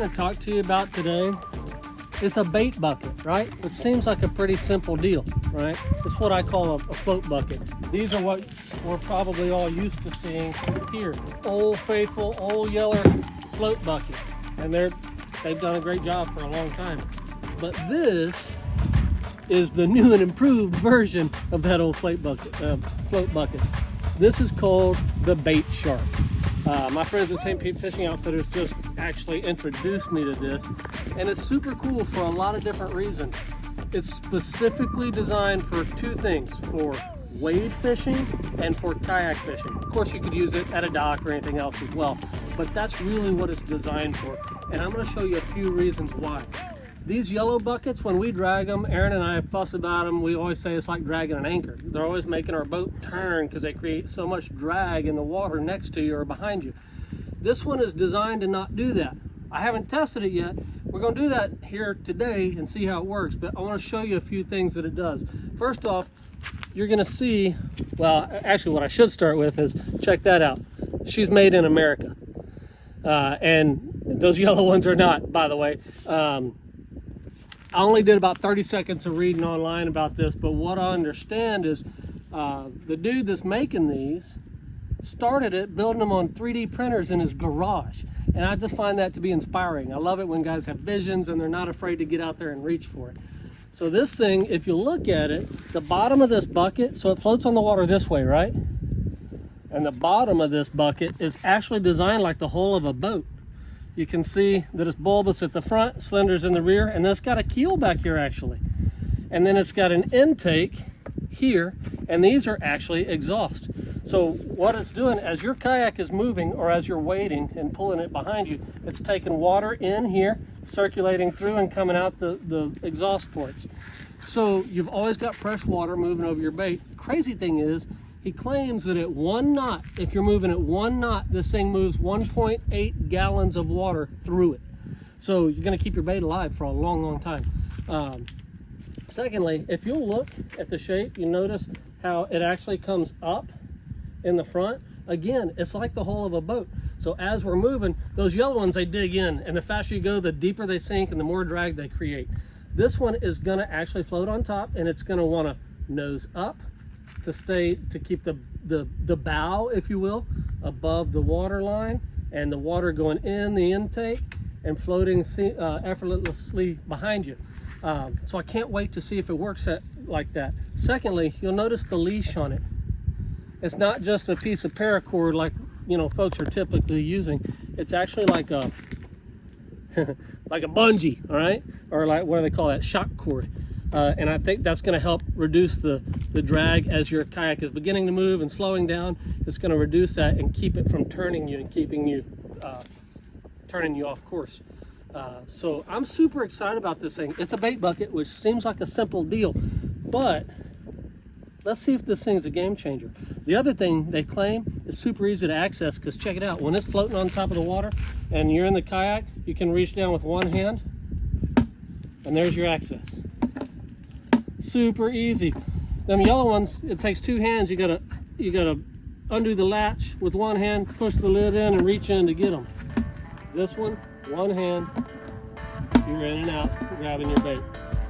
to talk to you about today is a bait bucket, right? Which seems like a pretty simple deal, right? It's what I call a float bucket. These are what we're probably all used to seeing here. Old faithful, old Yeller float bucket. And they've done a great job for a long time. But this is the new and improved version of that old float bucket. This is called the Bait Shark. My friends at St. Pete Fishing Outfitters just actually introduced me to this, and it's super cool for a lot of different reasons. It's specifically designed for two things, for wade fishing and for kayak fishing. Of course, you could use it at a dock or anything else as well, but that's really what it's designed for. And I'm going to show you a few reasons why. These yellow buckets, when we drag them, Aaron and I fuss about them. We always say it's like dragging an anchor. They're always making our boat turn because they create so much drag in the water next to you or behind you. This one is designed to not do that. I haven't tested it yet. We're going to do that here today and see how it works, but I want to show you a few things that it does. First off, you're going to see, well, actually what I should start with is, check that out. She's made in America. And those yellow ones are not, by the way. I only did about 30 seconds of reading online about this, but what I understand is the dude that's making these started it building them on 3D printers in his garage. And I just find that to be inspiring. I love it when guys have visions and they're not afraid to get out there and reach for it. So this thing, if you look at it, the bottom of this bucket, so it floats on the water this way, right? And the bottom of this bucket is actually designed like the hull of a boat. You can see that it's bulbous at the front, cylinders in the rear, and then it's got a keel back here actually. And then it's got an intake here, and these are actually exhaust. So what it's doing as your kayak is moving or as you're wading and pulling it behind you, it's taking water in here, circulating through and coming out the exhaust ports. So you've always got fresh water moving over your bait. Crazy thing is, he claims that at 1 knot, if you're moving at 1 knot, this thing moves 1.8 gallons of water through it. So you're gonna keep your bait alive for a long, long time. Secondly, if you'll look at the shape, you notice how it actually comes up in the front. Again, it's like the hull of a boat. So as we're moving, those yellow ones, they dig in, and the faster you go, the deeper they sink and the more drag they create. This one is gonna actually float on top, and it's gonna wanna nose up to keep the bow, if you will, above the water line, and the water going in the intake and floating effortlessly behind you. So I can't wait to see if it works like that. Secondly, you'll notice the leash on it. It's not just a piece of paracord like folks are typically using. It's actually like a like a bungee, all right, or like, what do they call that, shock cord. And I think that's going to help reduce the drag as your kayak is beginning to move and slowing down. It's going to reduce that and keep it from turning you and keeping you turning you off course. So I'm super excited about this thing. It's a bait bucket, which seems like a simple deal, but let's see if this thing's a game changer. The other thing they claim is super easy to access, because check it out. When it's floating on top of the water and you're in the kayak, you can reach down with one hand and there's your access. Super easy. Them yellow ones, it takes 2 hands. You gotta undo the latch with one hand, push the lid in, and reach in to get them. This one, one hand, you're in and out, grabbing your bait.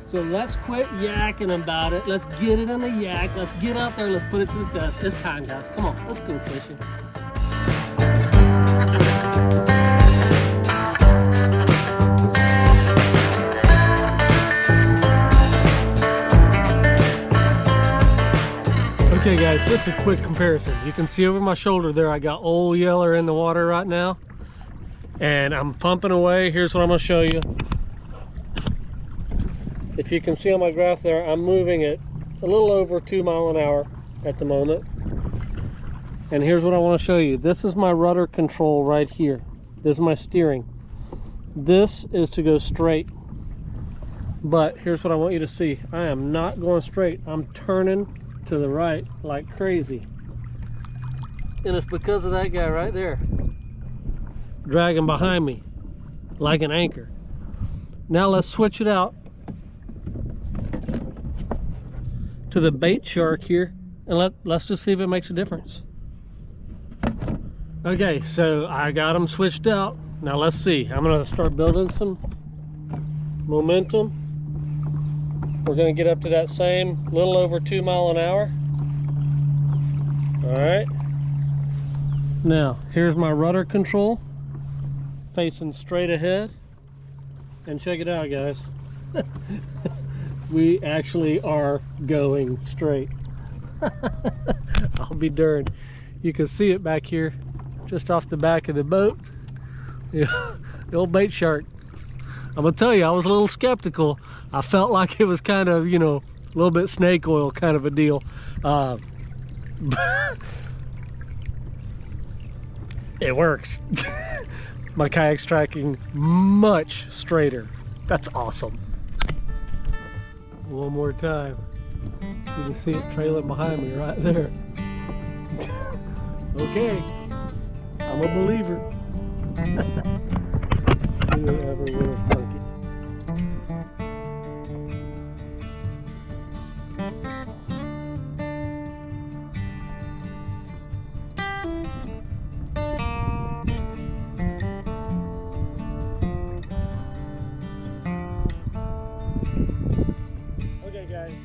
So let's quit yakking about it. Let's get it in the yak. Let's get out there. Let's put it to the test. It's time, guys. Come on, let's go fishing. Okay guys, just a quick comparison. You can see over my shoulder there, I got old Yeller in the water right now, and I'm pumping away. Here's what I'm going to show you. If you can see on my graph there, I'm moving at a little over 2 miles an hour at the moment. And here's what I want to show you. This is my rudder control right here. This is my steering. This is to go straight. But here's what I want you to see. I am not going straight. I'm turning to the right like crazy, and it's because of that guy right there dragging behind me like an anchor. Now let's switch it out to the Bait Shark here, and let's just see if it makes a difference. Okay, so I got them switched out. Now let's see. I'm gonna start building some momentum. We're gonna get up to that same little over 2 miles an hour. All right. Now, here's my rudder control, facing straight ahead. And check it out, guys. We actually are going straight. I'll be darned. You can see it back here, just off the back of the boat. Yeah, the old bait shark. I'm gonna tell you, I was a little skeptical. I felt like it was kind of, you know, a little bit snake oil kind of a deal. It works. My kayak's tracking much straighter. That's awesome. One more time. You can see it trailing behind me right there. Okay, I'm a believer. You ever will, monkey.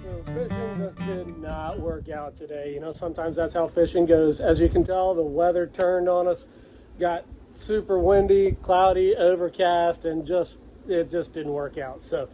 So fishing just did not work out today. You know, sometimes that's how fishing goes. As you can tell, the weather turned on us, got super windy, cloudy, overcast, and it just didn't work out. So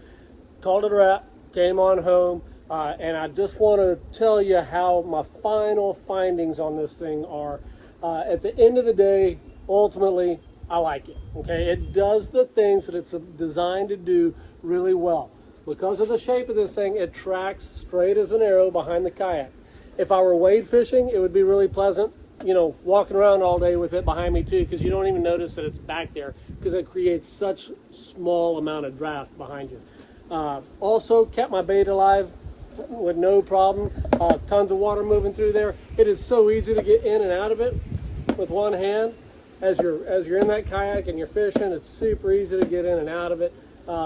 called it a wrap, came on home, and I just want to tell you how my final findings on this thing are. At the end of the day, ultimately, I like it. Okay, it does the things that it's designed to do really well. Because of the shape of this thing, it tracks straight as an arrow behind the kayak. If I were wade fishing, it would be really pleasant, you know, walking around all day with it behind me too, because you don't even notice that it's back there because it creates such small amount of draft behind you. Also kept my bait alive with no problem. Tons of water moving through there. It is so easy to get in and out of it with one hand. As you're in that kayak and you're fishing, it's super easy to get in and out of it.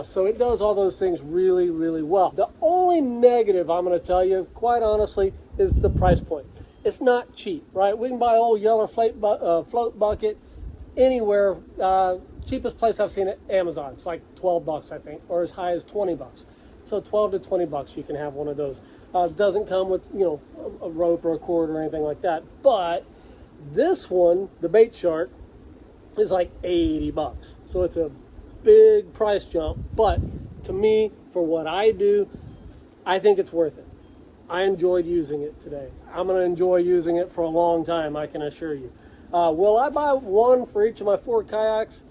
So it does all those things really, really well. The only negative I'm going to tell you, quite honestly, is the price point. It's not cheap, right? We can buy old yellow float bucket anywhere. Cheapest place I've seen it, Amazon. It's like 12 bucks, I think, or as high as 20 bucks. So 12 to 20 bucks, you can have one of those. Doesn't come with, you know, a rope or a cord or anything like that. But this one, the bait shark, is like 80 bucks. So it's a big price jump, but to me, for what I do, I think it's worth it. I enjoyed using it today. I'm going to enjoy using it for a long time, I can assure you. Will I buy one for each of my 4 kayaks?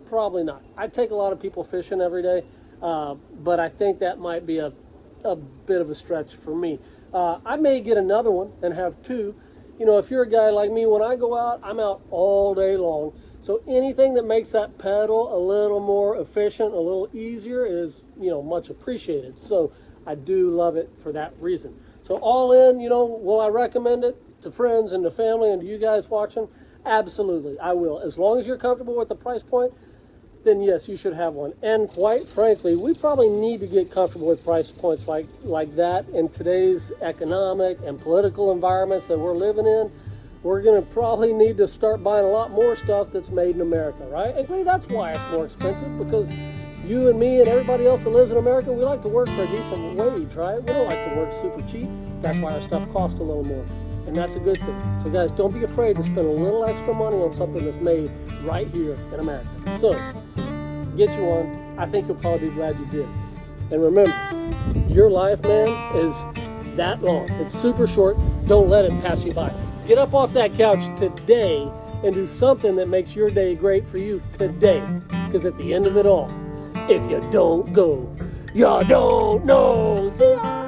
Probably not. I take a lot of people fishing every day, but I think that might be a bit of a stretch for me. I may get another one and have 2. You know, if you're a guy like me, when I go out, I'm out all day long. So anything that makes that pedal a little more efficient, a little easier is, you know, much appreciated. So I do love it for that reason. So all in, you know, will I recommend it to friends and to family and to you guys watching? Absolutely, I will. As long as you're comfortable with the price point, then yes, you should have one. And quite frankly, we probably need to get comfortable with price points like that in today's economic and political environments that we're living in. We're going to probably need to start buying a lot more stuff that's made in America, right? And that's why it's more expensive, because you and me and everybody else that lives in America, we like to work for a decent wage, right? We don't like to work super cheap. That's why our stuff costs a little more. And that's a good thing. So guys, don't be afraid to spend a little extra money on something that's made right here in America. So, get you one. I think you'll probably be glad you did. And remember, your life, man, is that long. It's super short. Don't let it pass you by. Get up off that couch today and do something that makes your day great for you today. Because at the end of it all, if you don't go, you don't know. See ya!